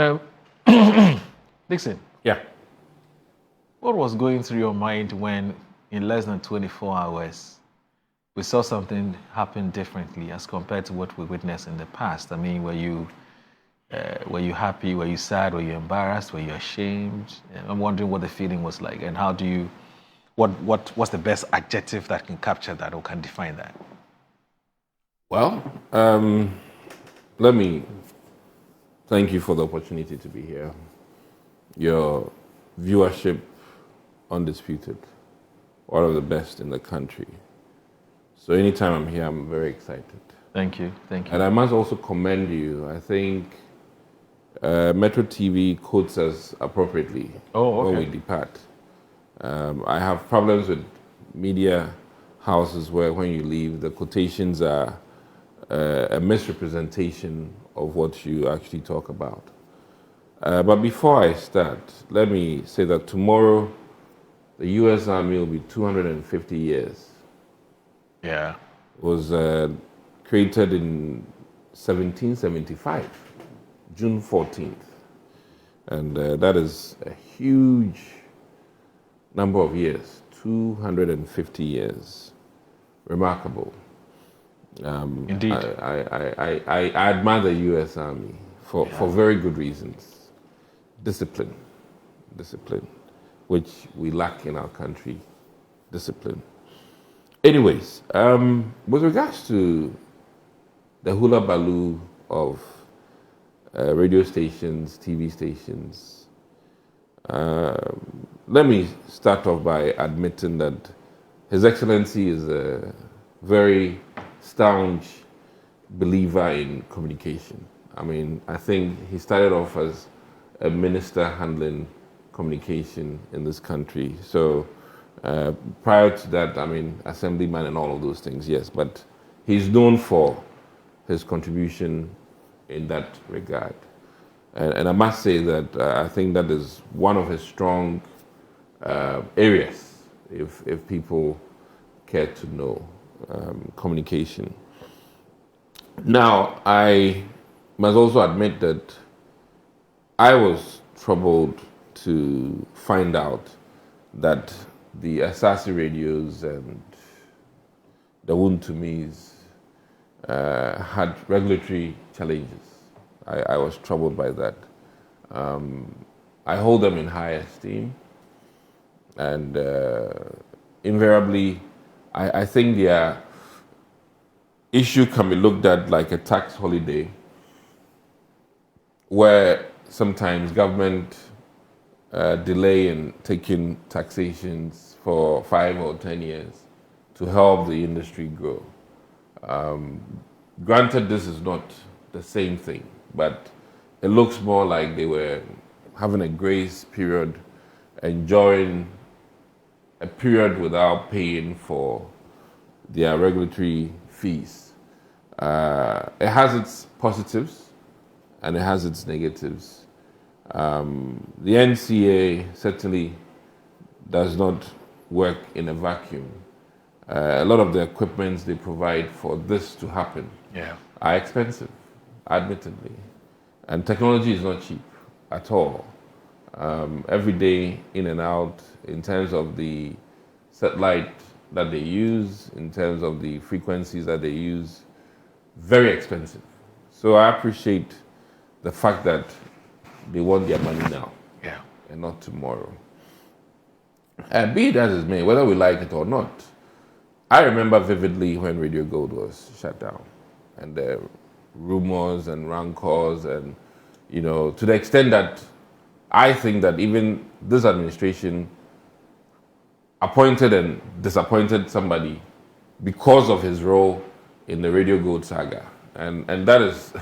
Um, Dixon, Yeah. what was going through your mind when, in less than 24 hours, we saw something happen differently as compared to what we witnessed in the past? I mean, were you happy? Were you sad? Were you embarrassed? Were you ashamed? And I'm wondering what the feeling was like, and how do you, what's the best adjective that can capture that or can define that? Well, let me thank you for the opportunity to be here. Your viewership, undisputed, one of the best in the country. So anytime I'm here, I'm very excited. Thank you, thank you. And I must also commend you. I think Metro TV quotes us appropriately when we depart. I have problems with media houses where when you leave, the quotations are a misrepresentation of what you actually talk about. But before I start, let me say that tomorrow the U.S. Army will be 250 years. Yeah. It was created in 1775, June 14th. And that is a huge number of years, 250 years. Remarkable. Indeed. I admire the U.S. Army for very good reasons. Discipline, which we lack in our country. Discipline. Anyways, with regards to the hula baloo of radio stations, TV stations, let me start off by admitting that His Excellency is a very staunch believer in communication. I mean, I think he started off as a minister handling communication in this country. So prior to that, I mean, assemblyman and all of those things, yes. But he's known for his contribution in that regard. And I must say that I think that is one of his strong areas, if people care to know, communication. Now, I must also admit that I was troubled to find out that the Asasi radios and the Wuntumis had regulatory challenges. I was troubled by that. I hold them in high esteem, and invariably, I think their issue can be looked at like a tax holiday, where sometimes government delay in taking taxations for 5 or 10 years to help the industry grow. Granted, this is not the same thing, but it looks more like they were having a grace period, enjoying a period without paying for their regulatory fees. It has its positives and it has its negatives. The NCA certainly does not work in a vacuum. A lot of the equipments they provide for this to happen are expensive, admittedly. And technology is not cheap at all. Every day in and out, in terms of the satellite that they use, in terms of the frequencies that they use, very expensive. So I appreciate the fact that they want their money now and not tomorrow. And be it as it may, whether we like it or not, I remember vividly when Radio Gold was shut down, and the rumors and rancors, and to the extent that I think that even this administration appointed and disappointed somebody because of his role in the Radio Gold saga, and that is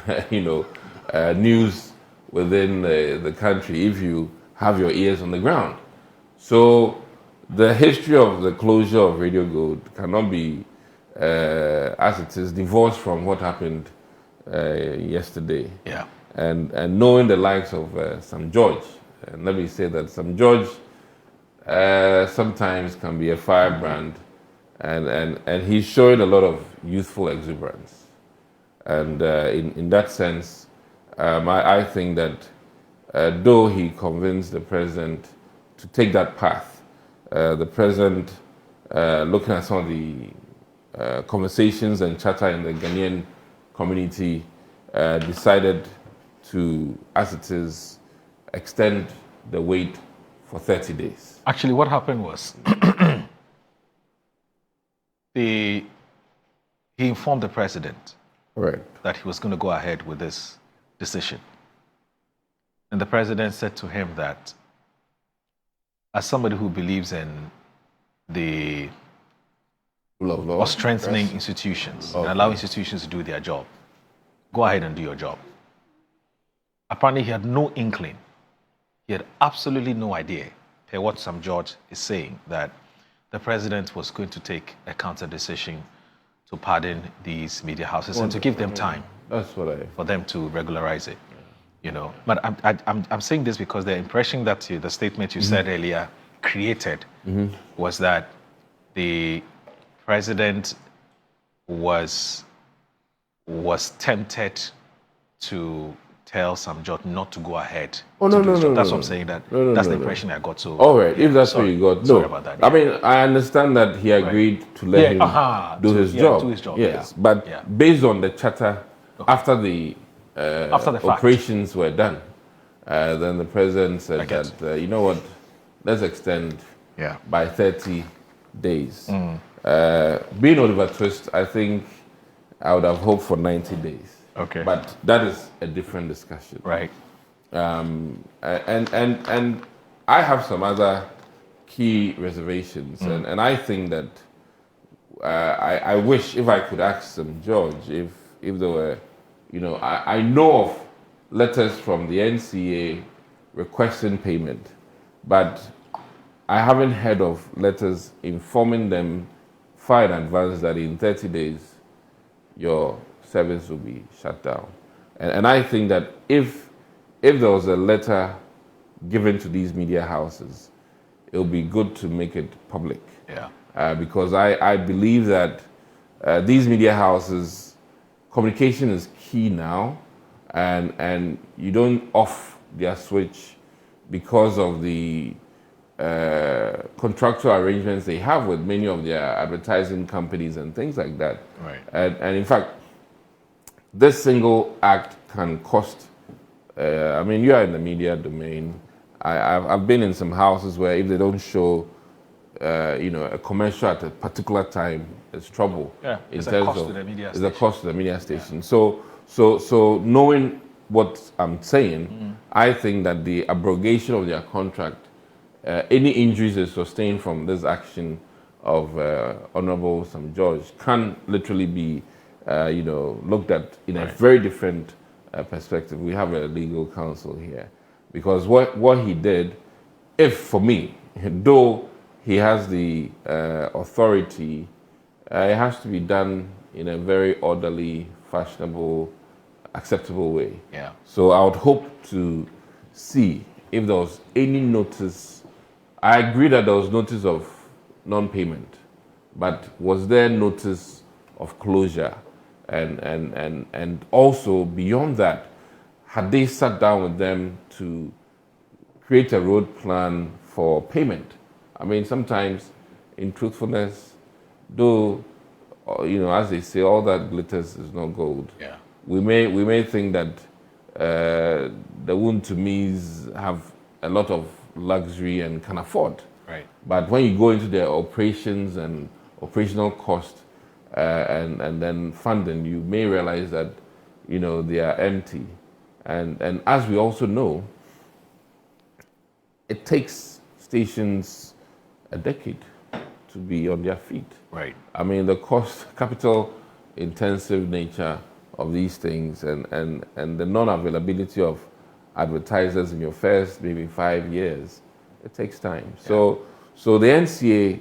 news within the country if you have your ears on the ground. So the history of the closure of Radio Gold cannot be, as it is, divorced from what happened yesterday. Yeah. And knowing the likes of Sam George, and let me say that Sam George sometimes can be a firebrand, and he's showing a lot of youthful exuberance. And in that sense, I think that though he convinced the president to take that path. The president, looking at some of the conversations and chatter in the Ghanaian community, decided to, as it is, extend the wait for 30 days. Actually, what happened was he informed the president Right. that he was going to go ahead with this decision. And the president said to him that, as somebody who believes in the Rule of law. or strengthening institutions and allow institutions to do their job, go ahead and do your job. Apparently, he had no inkling. He had absolutely no idea, per what Sam George is saying, that the president was going to take a counter decision to pardon these media houses and to give them time for them to regularize it. You know, but I'm saying this because the impression that the statement you said earlier created was that the president was tempted to tell Sam George not to go ahead. Oh, no, no, no, That's no, what I'm saying. That's no, the no. impression I got. So, All right, if that's what you got. No, sorry about that. I mean, I understand that he agreed to let him do his job. Do his job. Yes, but based on the chatter after the fact. operations were done, then the president said that, you know what, let's extend by 30 days. Being Oliver Twist, I think I would have hoped for 90 days. Okay. But that is a different discussion. Right. And I have some other key reservations, and I think that I wish if I could ask them, George, if there were, you know, I know of letters from the NCA requesting payment, but I haven't heard of letters informing them far in advance that in 30 days your service will be shut down. And I think that if there was a letter given to these media houses, it would be good to make it public. Yeah. Because I believe that these media houses, communication is key now, and you don't off their switch because of the contractual arrangements they have with many of their advertising companies and things like that. Right. And in fact, this single act can cost. I mean, you are in the media domain. I've been in some houses where if they don't show, you know, a commercial at a particular time, it's trouble. Yeah, it's a cost to the media station. It's a cost to the media station. Yeah. So knowing what I'm saying, I think that the abrogation of their contract, any injuries they sustain from this action of Honorable Sam George can literally be, you know, looked at in a very different perspective. We have a legal counsel here, because what he did, if for me, though he has the authority, it has to be done in a very orderly, fashionable, acceptable way. Yeah. So I would hope to see if there was any notice. I agree that there was notice of non-payment, but was there notice of closure? And also beyond that, had they sat down with them to create a road plan for payment? I mean, sometimes in truthfulness, though, you know, as they say, all that glitters is not gold. Yeah. We may think that the wound-to-me's have a lot of luxury and can afford. Right. But when you go into their operations and operational cost and then funding, you may realize that, you know, they are empty. And as we also know, it takes stations a decade to be on their feet. Right. I mean, the capital-intensive nature of these things and the non-availability of advertisers in your first maybe 5 years, it takes time. Yeah. So the NCA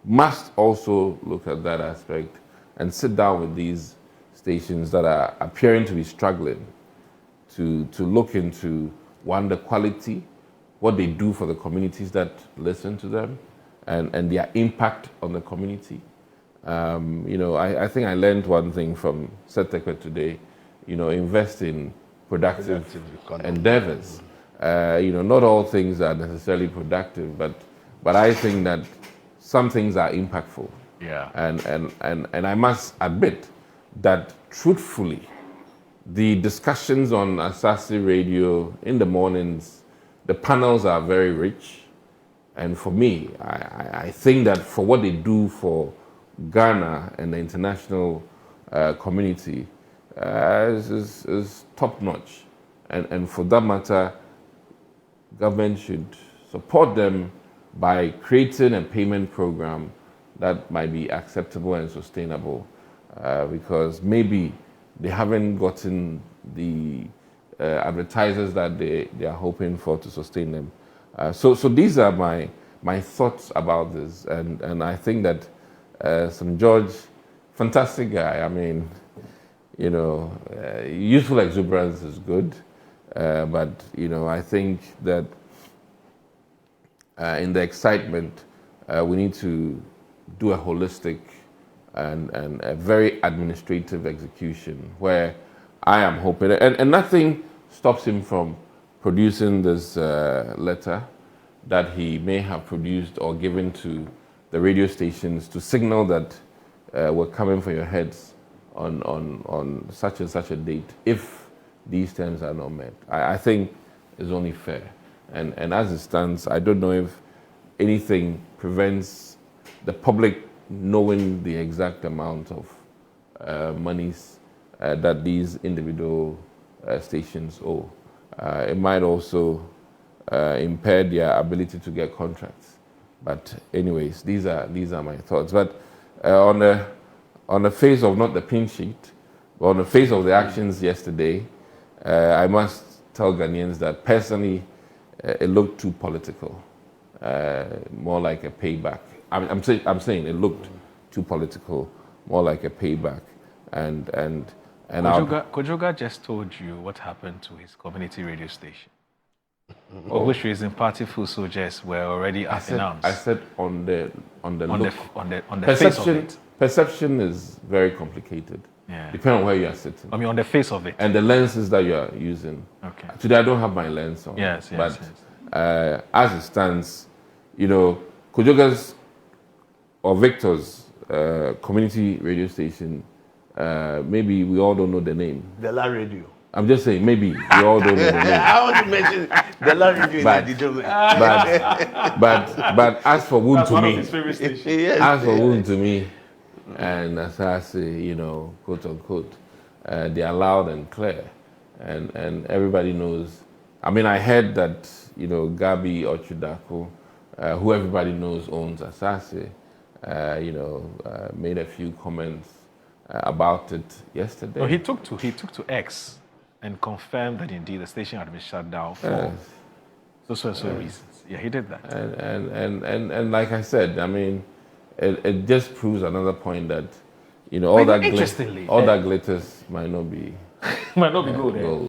must also look at that aspect and sit down with these stations that are appearing to be struggling to look into, one, the quality, what they do for the communities that listen to them, and their impact on the community. You know, I think I learned one thing from Setekwe today, you know, invest in productive endeavors. Not all things are necessarily productive, but I think that some things are impactful. Yeah. And I must admit that truthfully, the discussions on Asase Radio in the mornings, the panels are very rich. And for me, I think that for what they do for Ghana and the international community is top notch. And for that matter, government should support them by creating a payment program that might be acceptable and sustainable, because maybe they haven't gotten the advertisers that they are hoping for to sustain them. So these are my thoughts about this, and I think that St. George, fantastic guy. I mean, youthful exuberance is good, but I think that in the excitement, we need to do a holistic and a very administrative execution, where I am hoping, and nothing stops him from producing this letter that he may have produced or given to the radio stations to signal that we're coming for your heads on such and such a date if these terms are not met. I think it's only fair. And as it stands, I don't know if anything prevents the public knowing the exact amount of monies that these individual stations owe. It might also impair their ability to get contracts. But anyways, these are my thoughts. But on the face of not the pin sheet, but on the face of the actions yesterday, I must tell Ghanaians that personally, it looked too political, more like a payback. I'm saying it looked too political, more like a payback. And Kojoga just told you what happened to his community radio station. For which reason party full soldiers were already up in arms. I said on the face of it. Perception is very complicated. Yeah. Depending on where you are sitting. I mean, on the face of it. And the lenses that you are using. Okay. Today I don't have my lens on. Yes. But as it stands, Kojoga's or Victor's community radio station, maybe we all don't know the name. The La Radio. I'm just saying, maybe we all don't know the name. I want to mention the La Radio. But as for Wound to me, Yes, as for Wound to me, and as I say, quote unquote, they are loud and clear, and everybody knows. I mean, I heard that Gabi Ochudako, who everybody knows owns Asase, made a few comments about it yesterday. No, he took to X and confirmed that indeed the station had been shut down for so reasons. Yeah, he did that. And like I said, I mean, it just proves another point that all that glitters might not be gold.